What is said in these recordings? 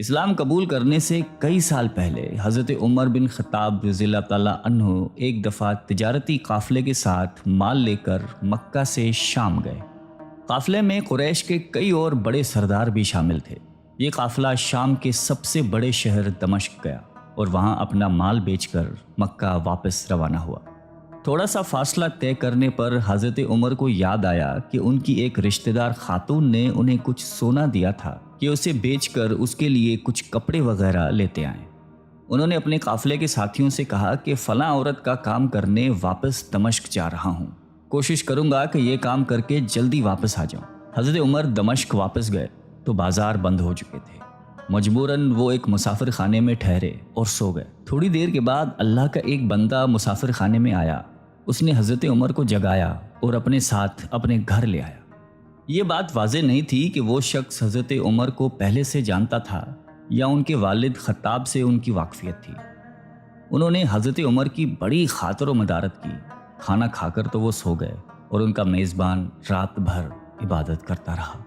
اسلام قبول کرنے سے کئی سال پہلے حضرت عمر بن خطاب رضی اللہ تعالیٰ عنہ ایک دفعہ تجارتی قافلے کے ساتھ مال لے کر مکہ سے شام گئے۔ قافلے میں قریش کے کئی اور بڑے سردار بھی شامل تھے۔ یہ قافلہ شام کے سب سے بڑے شہر دمشق گیا اور وہاں اپنا مال بیچ کر مکہ واپس روانہ ہوا۔ تھوڑا سا فاصلہ طے کرنے پر حضرت عمر کو یاد آیا کہ ان کی ایک رشتہ دار خاتون نے انہیں کچھ سونا دیا تھا کہ اسے بیچ کر اس کے لیے کچھ کپڑے وغیرہ لیتے آئیں۔ انہوں نے اپنے قافلے کے ساتھیوں سے کہا کہ فلاں عورت کا کام کرنے واپس دمشق جا رہا ہوں، کوشش کروں گا کہ یہ کام کر کے جلدی واپس آ جاؤں۔ حضرت عمر دمشق واپس گئے تو بازار بند ہو چکے تھے۔ مجبوراً وہ ایک مسافر خانے میں ٹھہرے اور سو گئے۔ تھوڑی دیر کے بعد اللہ کا ایک بندہ مسافر خانے میں آیا۔ اس نے حضرت عمر کو جگایا اور اپنے ساتھ اپنے گھر لے آیا۔ یہ بات واضح نہیں تھی کہ وہ شخص حضرت عمر کو پہلے سے جانتا تھا یا ان کے والد خطاب سے ان کی واقفیت تھی۔ انہوں نے حضرت عمر کی بڑی خاطر و مدارت کی۔ کھانا کھا کر تو وہ سو گئے اور ان کا میزبان رات بھر عبادت کرتا رہا۔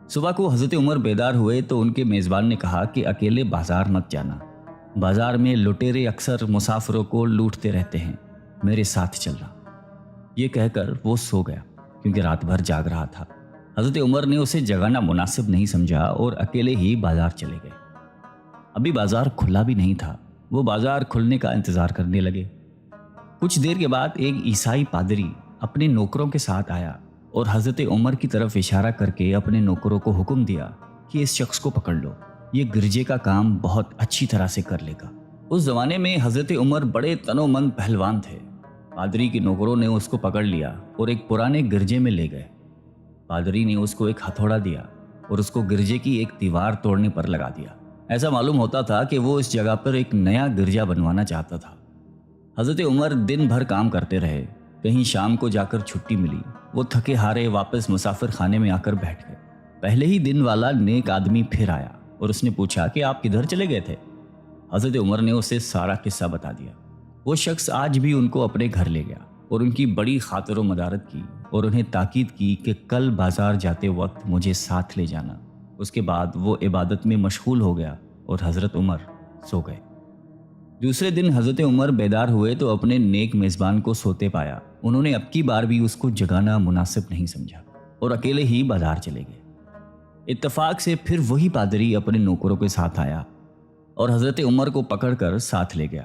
صبح کو حضرت عمر بیدار ہوئے تو ان کے میزبان نے کہا کہ اکیلے بازار مت جانا، بازار میں لٹیرے اکثر مسافروں کو لوٹتے رہتے ہیں، میرے ساتھ چلنا۔ یہ کہہ کر وہ سو گیا کیونکہ رات بھر جاگ رہا تھا۔ حضرت عمر نے اسے جگانا مناسب نہیں سمجھا اور اکیلے ہی بازار چلے گئے۔ ابھی بازار کھلا بھی نہیں تھا، وہ بازار کھلنے کا انتظار کرنے لگے۔ کچھ دیر کے بعد ایک عیسائی پادری اپنے نوکروں کے ساتھ آیا اور حضرت عمر کی طرف اشارہ کر کے اپنے نوکروں کو حکم دیا کہ اس شخص کو پکڑ لو، یہ گرجے کا کام بہت اچھی طرح سے کر لے گا۔ اس زمانے میں حضرت عمر بڑے تنومند پہلوان تھے۔ پادری کے نوکروں نے اس کو پکڑ لیا اور ایک پرانے گرجے میں لے گئے۔ پادری نے اس کو ایک ہتھوڑا دیا اور اس کو گرجے کی ایک دیوار توڑنے پر لگا دیا۔ ایسا معلوم ہوتا تھا کہ وہ اس جگہ پر ایک نیا گرجا بنوانا چاہتا تھا۔ حضرت عمر دن بھر کام کرتے رہے۔ کہیں شام کو جا کر چھٹی ملی، وہ تھکے ہارے واپس مسافر خانے میں آ کر بیٹھ گئے۔ پہلے ہی دن والا نیک آدمی پھر آیا اور اس نے پوچھا کہ آپ کدھر چلے گئے تھے؟ حضرت عمر نے اسے سارا قصہ بتا دیا۔ وہ شخص آج بھی ان کو اپنے گھر لے گیا اور ان کی بڑی خاطر و مدارت کی اور انہیں تاکید کی کہ کل بازار جاتے وقت مجھے ساتھ لے جانا۔ اس کے بعد وہ عبادت میں مشغول ہو گیا اور حضرت عمر سو گئے۔ دوسرے دن حضرت عمر بیدار ہوئے تو اپنے نیک میزبان کو سوتے پایا۔ انہوں نے اب کی بار بھی اس کو جگانا مناسب نہیں سمجھا اور اکیلے ہی بازار چلے گئے۔ اتفاق سے پھر وہی پادری اپنے نوکروں کے ساتھ آیا اور حضرت عمر کو پکڑ کر ساتھ لے گیا۔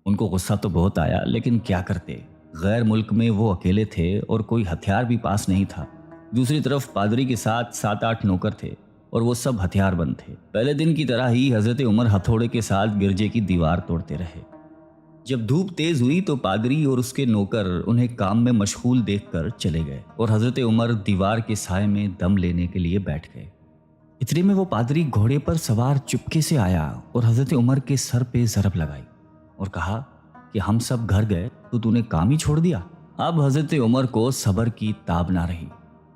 ان کو غصہ تو بہت آیا، لیکن کیا کرتے، غیر ملک میں وہ اکیلے تھے اور کوئی ہتھیار بھی پاس نہیں تھا۔ دوسری طرف پادری کے ساتھ 7-8 نوکر تھے اور وہ سب ہتھیار بند تھے۔ پہلے دن کی طرح ہی حضرت عمر ہتھوڑے کے ساتھ گرجے کی دیوار توڑتے رہے۔ جب دھوپ تیز ہوئی تو پادری اور اس کے نوکر انہیں کام میں مشغول دیکھ کر چلے گئے اور حضرت عمر دیوار کے سائے میں دم لینے کے لیے بیٹھ گئے۔ اتنے میں وہ پادری گھوڑے پر سوار چپکے سے آیا اور حضرت عمر کے سر پہ ضرب لگائی اور کہا کہ ہم سب گھر گئے تو نے کام ہی چھوڑ دیا۔ اب حضرت عمر کو صبر کی تاب نہ رہی۔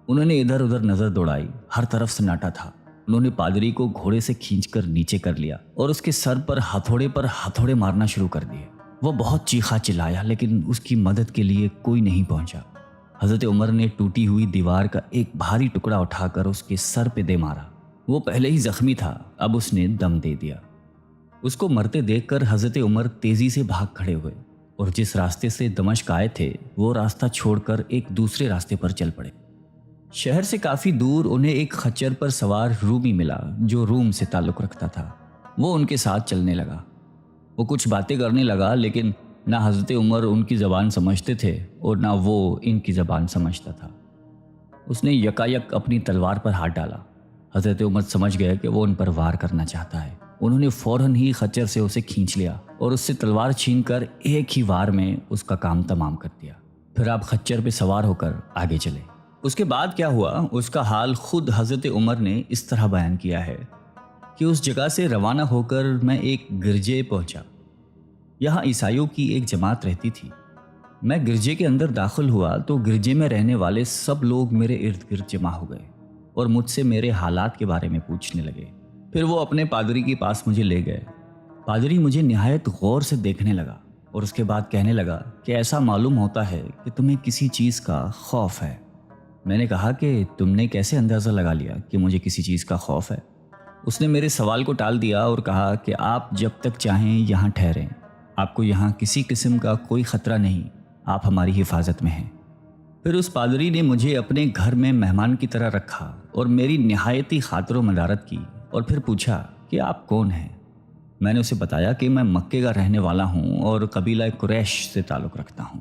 انہوں نے ادھر ادھر نظر دوڑائی، ہر طرف سناٹا تھا۔ انہوں نے پادری کو گھوڑے سے کھینچ کر نیچے کر لیا اور اس کے سر پر ہتھوڑے مارنا شروع کر دیے۔ وہ بہت چیخا چلایا لیکن اس کی مدد کے لیے کوئی نہیں پہنچا۔ حضرت عمر نے ٹوٹی ہوئی دیوار کا ایک بھاری ٹکڑا اٹھا کر اس کے سر پہ دے مارا۔ وہ پہلے ہی زخمی تھا، اب اس نے دم دے دیا۔ اس کو مرتے دیکھ کر حضرت عمر تیزی سے بھاگ کھڑے ہوئے اور جس راستے سے دمشق آئے تھے وہ راستہ چھوڑ کر ایک دوسرے راستے پر چل پڑے۔ شہر سے کافی دور انہیں ایک خچر پر سوار رومی ملا جو روم سے تعلق رکھتا تھا۔ وہ ان کے ساتھ چلنے لگا۔ وہ کچھ باتیں کرنے لگا لیکن نہ حضرت عمر ان کی زبان سمجھتے تھے اور نہ وہ ان کی زبان سمجھتا تھا۔ اس نے یکایک اپنی تلوار پر ہاتھ ڈالا۔ حضرت عمر سمجھ گئے کہ وہ ان پر وار کرنا چاہتا ہے۔ انہوں نے فوراً ہی خچر سے اسے کھینچ لیا اور اس سے تلوار چھین کر ایک ہی وار میں اس کا کام تمام کر دیا۔ پھر آپ خچر پہ سوار ہو کر آگے چلے۔ اس کے بعد کیا ہوا اس کا حال خود حضرت عمر نے اس طرح بیان کیا ہے کہ اس جگہ سے روانہ ہو کر میں ایک گرجے پہنچا۔ یہاں عیسائیوں کی ایک جماعت رہتی تھی۔ میں گرجے کے اندر داخل ہوا تو گرجے میں رہنے والے سب لوگ میرے ارد گرد جمع ہو گئے اور مجھ سے میرے حالات کے بارے میں پوچھنے لگے۔ پھر وہ اپنے پادری کے پاس مجھے لے گئے۔ پادری مجھے نہایت غور سے دیکھنے لگا اور اس کے بعد کہنے لگا کہ ایسا معلوم ہوتا ہے کہ تمہیں کسی چیز کا خوف ہے۔ میں نے کہا کہ تم نے کیسے اندازہ لگا لیا کہ مجھے کسی چیز کا خوف ہے؟ اس نے میرے سوال کو ٹال دیا اور کہا کہ آپ جب تک چاہیں یہاں ٹھہریں، آپ کو یہاں کسی قسم کا کوئی خطرہ نہیں، آپ ہماری حفاظت میں ہیں۔ پھر اس پادری نے مجھے اپنے گھر میں مہمان کی طرح رکھا اور میری نہایتی خاطر و مدارت کی، اور پھر پوچھا کہ آپ کون ہیں؟ میں نے اسے بتایا کہ میں مکے کا رہنے والا ہوں اور قبیلہ قریش سے تعلق رکھتا ہوں۔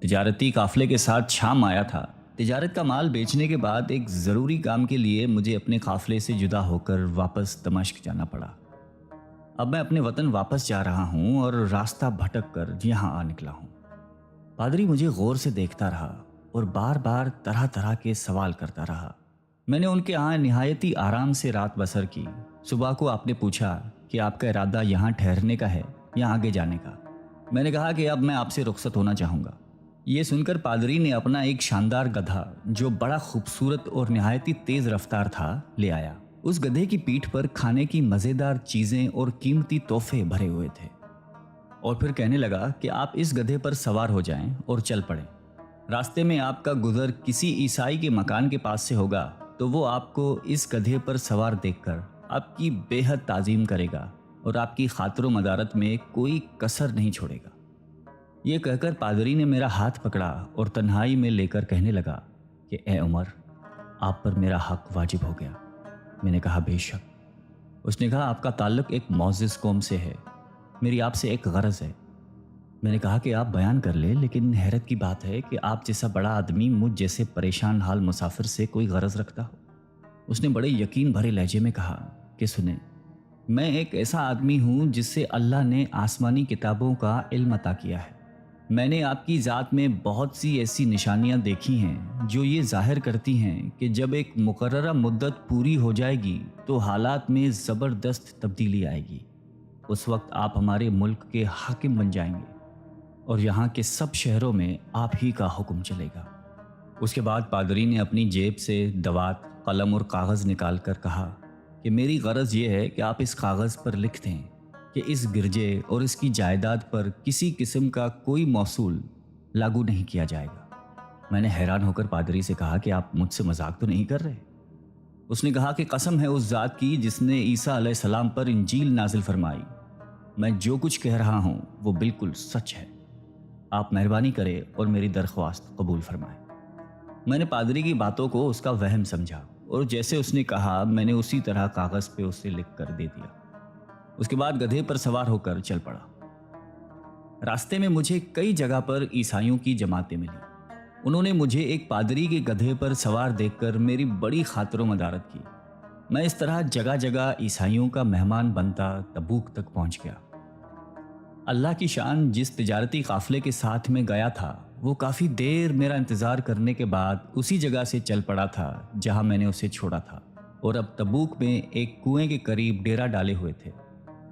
تجارتی قافلے کے ساتھ شام آیا تھا۔ تجارت کا مال بیچنے کے بعد ایک ضروری کام کے لیے مجھے اپنے قافلے سے جدا ہو کر واپس دمشق جانا پڑا۔ اب میں اپنے وطن واپس جا رہا ہوں اور راستہ بھٹک کر یہاں آ نکلا ہوں۔ پادری مجھے غور سے دیکھتا رہا اور بار بار طرح طرح کے سوال کرتا رہا۔ میں نے ان کے ہاں نہایتی آرام سے رات بسر کی۔ صبح کو آپ نے پوچھا کہ آپ کا ارادہ یہاں ٹھہرنے کا ہے یا آگے جانے کا؟ میں نے کہا کہ اب میں آپ سے رخصت ہونا چاہوں گا۔ یہ سن کر پادری نے اپنا ایک شاندار گدھا جو بڑا خوبصورت اور نہایتی تیز رفتار تھا لے آیا۔ اس گدھے کی پیٹھ پر کھانے کی مزیدار چیزیں اور قیمتی تحفے بھرے ہوئے تھے، اور پھر کہنے لگا کہ آپ اس گدھے پر سوار ہو جائیں اور چل پڑیں۔ راستے میں آپ کا گزر کسی عیسائی کے مکان کے پاس سے ہوگا تو وہ آپ کو اس گدھے پر سوار دیکھ کر آپ کی بے حد تعظیم کرے گا اور آپ کی خاطر و مدارت میں کوئی کسر نہیں چھوڑے گا۔ یہ کہہ کر پادری نے میرا ہاتھ پکڑا اور تنہائی میں لے کر کہنے لگا کہ اے عمر، آپ پر میرا حق واجب ہو گیا۔ میں نے کہا بے شک۔ اس نے کہا آپ کا تعلق ایک معزز قوم سے ہے، میری آپ سے ایک غرض ہے۔ میں نے کہا کہ آپ بیان کر لیں، لیکن حیرت کی بات ہے کہ آپ جیسا بڑا آدمی مجھ جیسے پریشان حال مسافر سے کوئی غرض رکھتا ہو۔ اس نے بڑے یقین بھرے لہجے میں کہا کہ سنیں، میں ایک ایسا آدمی ہوں جس سے اللہ نے آسمانی کتابوں کا علم عطا کیا ہے۔ میں نے آپ کی ذات میں بہت سی ایسی نشانیاں دیکھی ہیں جو یہ ظاہر کرتی ہیں کہ جب ایک مقررہ مدت پوری ہو جائے گی تو حالات میں زبردست تبدیلی آئے گی۔ اس وقت آپ ہمارے ملک کے حاکم بن جائیں گے اور یہاں کے سب شہروں میں آپ ہی کا حکم چلے گا۔ اس کے بعد پادری نے اپنی جیب سے دوات، قلم اور کاغذ نکال کر کہا کہ میری غرض یہ ہے کہ آپ اس کاغذ پر لکھ دیں کہ اس گرجے اور اس کی جائیداد پر کسی قسم کا کوئی موصول لاگو نہیں کیا جائے گا۔ میں نے حیران ہو کر پادری سے کہا کہ آپ مجھ سے مذاق تو نہیں کر رہے؟ اس نے کہا کہ قسم ہے اس ذات کی جس نے عیسیٰ علیہ السلام پر انجیل نازل فرمائی، میں جو کچھ کہہ رہا ہوں وہ بالکل سچ ہے۔ آپ مہربانی کریں اور میری درخواست قبول فرمائیں۔ میں نے پادری کی باتوں کو اس کا وہم سمجھا اور جیسے اس نے کہا میں نے اسی طرح کاغذ پہ اسے لکھ کر دے دیا۔ اس کے بعد گدھے پر سوار ہو کر چل پڑا۔ راستے میں مجھے کئی جگہ پر عیسائیوں کی جماعتیں ملی۔ انہوں نے مجھے ایک پادری کے گدھے پر سوار دیکھ کر میری بڑی خاطر و مدارت کی۔ میں اس طرح جگہ جگہ عیسائیوں کا مہمان بنتا تبوک تک پہنچ گیا۔ اللہ کی شان، جس تجارتی قافلے کے ساتھ میں گیا تھا وہ کافی دیر میرا انتظار کرنے کے بعد اسی جگہ سے چل پڑا تھا جہاں میں نے اسے چھوڑا تھا، اور اب تبوک میں ایک کنویں کے قریب ڈیرا ڈالے ہوئے تھے۔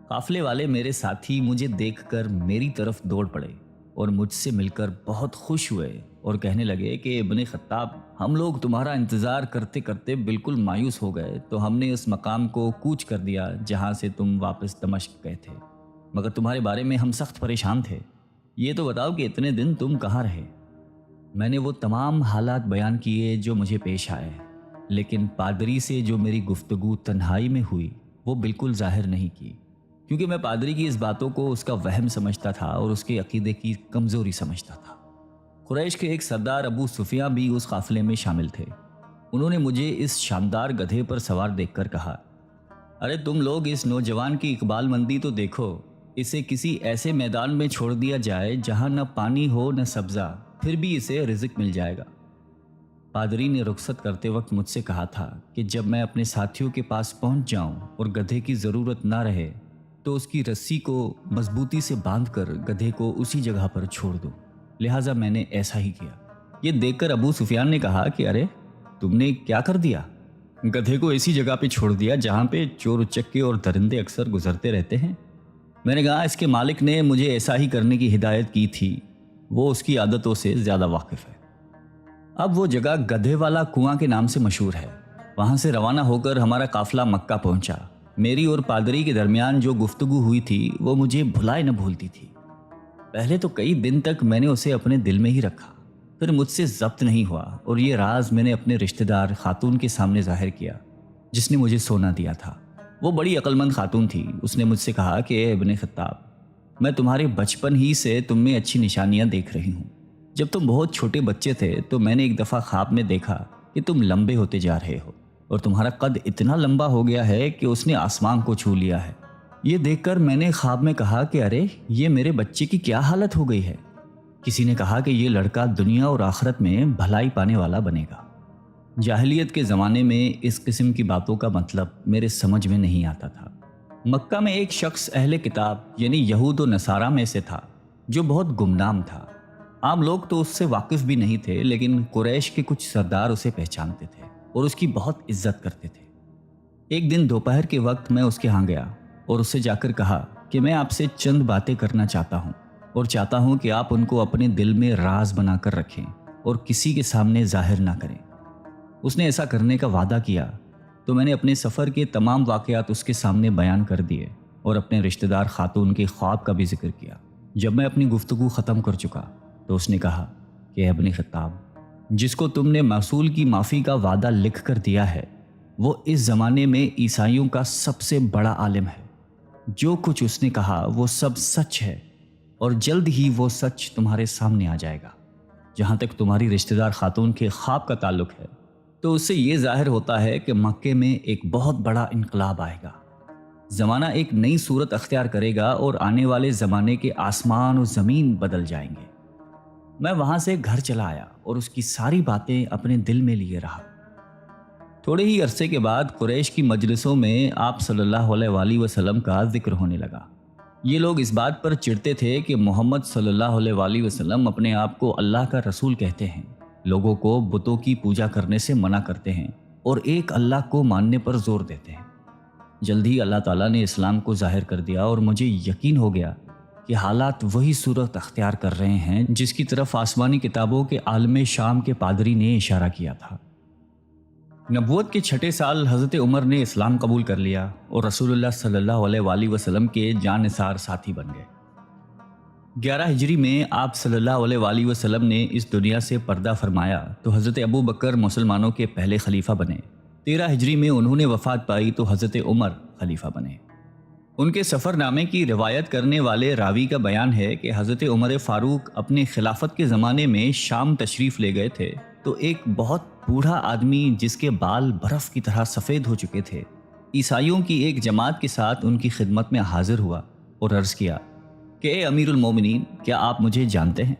قافلے والے میرے ساتھی مجھے دیکھ کر میری طرف دوڑ پڑے اور مجھ سے مل کر بہت خوش ہوئے اور کہنے لگے کہ ابن خطاب، ہم لوگ تمہارا انتظار کرتے کرتے بالکل مایوس ہو گئے تو ہم نے اس مقام کو کوچ کر دیا جہاں سے تم واپس دمشق گئے تھے، مگر تمہارے بارے میں ہم سخت پریشان تھے۔ یہ تو بتاؤ کہ اتنے دن تم کہاں رہے؟ میں نے وہ تمام حالات بیان کیے جو مجھے پیش آئے، لیکن پادری سے جو میری گفتگو تنہائی میں ہوئی وہ بالکل ظاہر نہیں کی، کیونکہ میں پادری کی اس باتوں کو اس کا وہم سمجھتا تھا اور اس کے عقیدے کی کمزوری سمجھتا تھا۔ قریش کے ایک سردار ابو سفیان بھی اس قافلے میں شامل تھے۔ انہوں نے مجھے اس شاندار گدھے پر سوار دیکھ کر کہا، ارے تم لوگ اس نوجوان کی اقبال مندی تو دیکھو، اسے کسی ایسے میدان میں چھوڑ دیا جائے جہاں نہ پانی ہو نہ سبزہ، پھر بھی اسے رزق مل جائے گا۔ پادری نے رخصت کرتے وقت مجھ سے کہا تھا کہ جب میں اپنے ساتھیوں کے پاس پہنچ جاؤں اور گدھے کی ضرورت نہ رہے تو اس کی رسی کو مضبوطی سے باندھ کر گدھے کو اسی جگہ پر چھوڑ دو، لہٰذا میں نے ایسا ہی کیا۔ یہ دیکھ کر ابو سفیان نے کہا کہ ارے تم نے کیا کر دیا؟ گدھے کو ایسی جگہ پہ چھوڑ دیا جہاں پہ چور اچکے اور درندے اکثر گزرتے رہتے ہیں۔ میں نے کہا اس کے مالک نے مجھے ایسا ہی کرنے کی ہدایت کی تھی، وہ اس کی عادتوں سے زیادہ واقف ہے۔ اب وہ جگہ گدھے والا کنواں کے نام سے مشہور ہے۔ وہاں سے روانہ ہو کر ہمارا قافلہ مکہ پہنچا۔ میری اور پادری کے درمیان جو گفتگو ہوئی تھی وہ مجھے بھلائے نہ بھولتی تھی۔ پہلے تو کئی دن تک میں نے اسے اپنے دل میں ہی رکھا، پھر مجھ سے ضبط نہیں ہوا اور یہ راز میں نے اپنے رشتہ دار خاتون کے سامنے ظاہر کیا جس نے مجھے سونا دیا تھا۔ وہ بڑی عقلمند خاتون تھی. اس نے مجھ سے کہا کہ اے ابن خطاب، میں تمہارے بچپن ہی سے تم میں اچھی نشانیاں دیکھ رہی ہوں. جب تم بہت چھوٹے بچے تھے تو میں نے ایک دفعہ خواب میں دیکھا کہ تم لمبے ہوتے جا رہے ہو اور تمہارا قد اتنا لمبا ہو گیا ہے کہ اس نے آسمان کو چھو لیا ہے. یہ دیکھ کر میں نے خواب میں کہا کہ ارے یہ میرے بچے کی کیا حالت ہو گئی ہے. کسی نے کہا کہ یہ لڑکا دنیا اور آخرت میں بھلائی پانے والا بنے گا. جاہلیت کے زمانے میں اس قسم کی باتوں کا مطلب میرے سمجھ میں نہیں آتا تھا. مکہ میں ایک شخص اہل کتاب یعنی یہود و نصارہ میں سے تھا جو بہت گمنام تھا. عام لوگ تو اس سے واقف بھی نہیں تھے، لیکن قریش کے کچھ سردار اسے پہچانتے تھے اور اس کی بہت عزت کرتے تھے. ایک دن دوپہر کے وقت میں اس کے ہاں گیا اور اسے جا کر کہا کہ میں آپ سے چند باتیں کرنا چاہتا ہوں اور چاہتا ہوں کہ آپ ان کو اپنے دل میں راز بنا کر رکھیں اور کسی کے سامنے ظاہر نہ کریں. اس نے ایسا کرنے کا وعدہ کیا تو میں نے اپنے سفر کے تمام واقعات اس کے سامنے بیان کر دیے اور اپنے رشتہ دار خاتون کے خواب کا بھی ذکر کیا. جب میں اپنی گفتگو ختم کر چکا تو اس نے کہا کہ ابن خطاب، جس کو تم نے موصول کی معافی کا وعدہ لکھ کر دیا ہے وہ اس زمانے میں عیسائیوں کا سب سے بڑا عالم ہے. جو کچھ اس نے کہا وہ سب سچ ہے اور جلد ہی وہ سچ تمہارے سامنے آ جائے گا. جہاں تک تمہاری رشتہ دار خاتون کے خواب کا تعلق ہے تو اس سے یہ ظاہر ہوتا ہے کہ مکے میں ایک بہت بڑا انقلاب آئے گا. زمانہ ایک نئی صورت اختیار کرے گا اور آنے والے زمانے کے آسمان و زمین بدل جائیں گے. میں وہاں سے گھر چلا آیا اور اس کی ساری باتیں اپنے دل میں لیے رہا. تھوڑے ہی عرصے کے بعد قریش کی مجلسوں میں آپ صلی اللہ علیہ وآلہ وسلم کا ذکر ہونے لگا. یہ لوگ اس بات پر چڑھتے تھے کہ محمد صلی اللہ علیہ وآلہ وسلم اپنے آپ کو اللہ کا رسول کہتے ہیں، لوگوں کو بتوں کی پوجا کرنے سے منع کرتے ہیں اور ایک اللہ کو ماننے پر زور دیتے ہیں. جلد ہی اللہ تعالیٰ نے اسلام کو ظاہر کر دیا اور مجھے یقین ہو گیا کہ حالات وہی صورت اختیار کر رہے ہیں جس کی طرف آسمانی کتابوں کے عالم شام کے پادری نے اشارہ کیا تھا. نبوت کے 6 سال حضرت عمر نے اسلام قبول کر لیا اور رسول اللہ صلی اللہ علیہ وآلہ وسلم کے جان نثار ساتھی بن گئے. 11 ہجری میں آپ صلی اللہ علیہ وآلہ وسلم نے اس دنیا سے پردہ فرمایا تو حضرت ابو بکر مسلمانوں کے پہلے خلیفہ بنے. 13 ہجری میں انہوں نے وفات پائی تو حضرت عمر خلیفہ بنے. ان کے سفر نامے کی روایت کرنے والے راوی کا بیان ہے کہ حضرت عمر فاروق اپنے خلافت کے زمانے میں شام تشریف لے گئے تھے تو ایک بہت بوڑھا آدمی جس کے بال برف کی طرح سفید ہو چکے تھے عیسائیوں کی ایک جماعت کے ساتھ ان کی خدمت میں حاضر ہوا اور عرض کیا کہ اے امیر المومنین، کیا آپ مجھے جانتے ہیں؟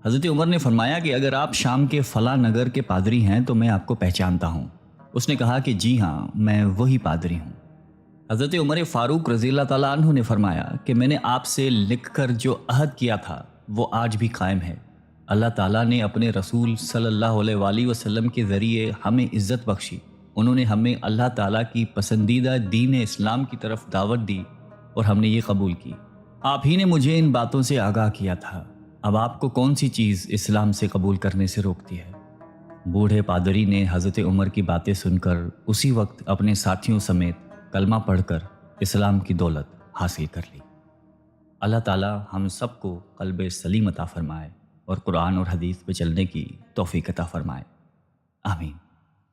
حضرت عمر نے فرمایا کہ اگر آپ شام کے فلاں نگر کے پادری ہیں تو میں آپ کو پہچانتا ہوں. اس نے کہا کہ جی ہاں، میں وہی پادری ہوں. حضرت عمر فاروق رضی اللہ تعالیٰ عنہ نے فرمایا کہ میں نے آپ سے لکھ کر جو عہد کیا تھا وہ آج بھی قائم ہے. اللہ تعالیٰ نے اپنے رسول صلی اللہ علیہ وآلہ وسلم کے ذریعے ہمیں عزت بخشی. انہوں نے ہمیں اللہ تعالیٰ کی پسندیدہ دین اسلام کی طرف دعوت دی اور ہم نے یہ قبول کی. آپ ہی نے مجھے ان باتوں سے آگاہ کیا تھا. اب آپ کو کون سی چیز اسلام سے قبول کرنے سے روکتی ہے؟ بوڑھے پادری نے حضرت عمر کی باتیں سن کر اسی وقت اپنے ساتھیوں سمیت کلمہ پڑھ کر اسلام کی دولت حاصل کر لی. اللہ تعالیٰ ہم سب کو قلب سلیم عطا فرمائے اور قرآن اور حدیث پہ چلنے کی توفیق عطا فرمائے. آمین.